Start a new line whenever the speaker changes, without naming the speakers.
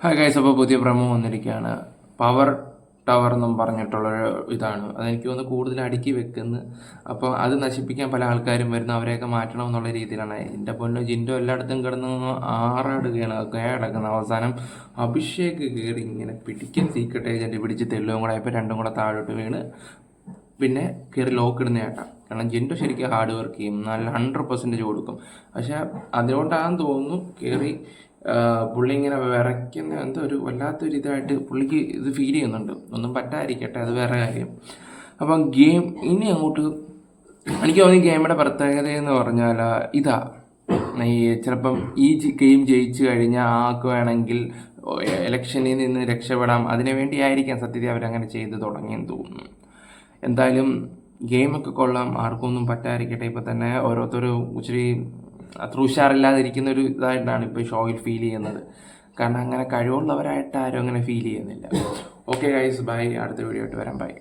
Hi guys, അപ്പോൾ പുതിയ promo വന്നിരിക്കുകയാണ്. പവർ ടവർ എന്നും പറഞ്ഞിട്ടുള്ളൊരു ഇതാണ്. അതെനിക്ക് തോന്നുന്നു കൂടുതൽ അടുക്കി വെക്കുന്നു. അപ്പോൾ അത് നശിപ്പിക്കാൻ പല ആൾക്കാരും വരുന്നു, അവരെയൊക്കെ മാറ്റണം എന്നുള്ള രീതിയിലാണ്. എൻ്റെ പൊന്നു ജിൻഡോ എല്ലായിടത്തും കിടന്ന് ആറാടുകയാണ്, കിടക്കുന്നത്. അവസാനം അഭിഷേക് കയറി ഇങ്ങനെ പിടിക്കും, സീക്രട്ട് ഏജൻറ്റ് പിടിച്ച് തെല്ലും കൂടെ ആയപ്പോൾ രണ്ടും കൂടെ താഴോട്ട് വീണ് പിന്നെ കയറി ലോക്ക് ഇടുന്ന ചേട്ടാ. കാരണം ജിൻഡോ ശരിക്കും ഹാർഡ് വർക്ക് ചെയ്യും, നല്ല 100% കൊടുക്കും. പക്ഷേ അതുകൊണ്ടാണെന്ന് തോന്നുന്നു കയറി പുള്ളി ഇങ്ങനെ വിറയ്ക്കുന്ന എന്തോ ഒരു വല്ലാത്തൊരു ഇതായിട്ട് പുള്ളിക്ക് ഇത് ഫീൽ ചെയ്യുന്നുണ്ട്. ഒന്നും പറ്റാതിരിക്കട്ടെ, അത് വേറെ കാര്യം. അപ്പം ഗെയിം ഇനി അങ്ങോട്ട് എനിക്ക് തോന്നി ഗെയിമിൻ്റെ പ്രത്യേകത എന്ന് പറഞ്ഞാൽ ഇതാ, ഈ ചിലപ്പം ഈ ഗെയിം ജയിച്ചു കഴിഞ്ഞാൽ ആർക്ക് വേണമെങ്കിൽ ഇലക്ഷനിൽ നിന്ന് രക്ഷപ്പെടാം. അതിനു വേണ്ടിയായിരിക്കാം സത്യത്തിൽ അവരങ്ങനെ ചെയ്ത് തുടങ്ങിയെന്ന് തോന്നുന്നു. എന്തായാലും ഗെയിമൊക്കെ കൊള്ളാം, ആർക്കൊന്നും പറ്റാതിരിക്കട്ടെ. ഇപ്പോൾ തന്നെ ഓരോരുത്തരും ഇച്ചിരി അത്ര ഉഷാറില്ലാതിരിക്കുന്ന ഒരു ഇതായിട്ടാണ് ഇപ്പോൾ ഷോയിൽ ഫീൽ ചെയ്യുന്നത്. കാരണം അങ്ങനെ കഴിവുള്ളവരായിട്ട് ആരും അങ്ങനെ ഫീൽ ചെയ്യുന്നില്ല. Okay guys, bye. അടുത്ത വീഡിയോ ആയിട്ട് വരാം. ബൈ.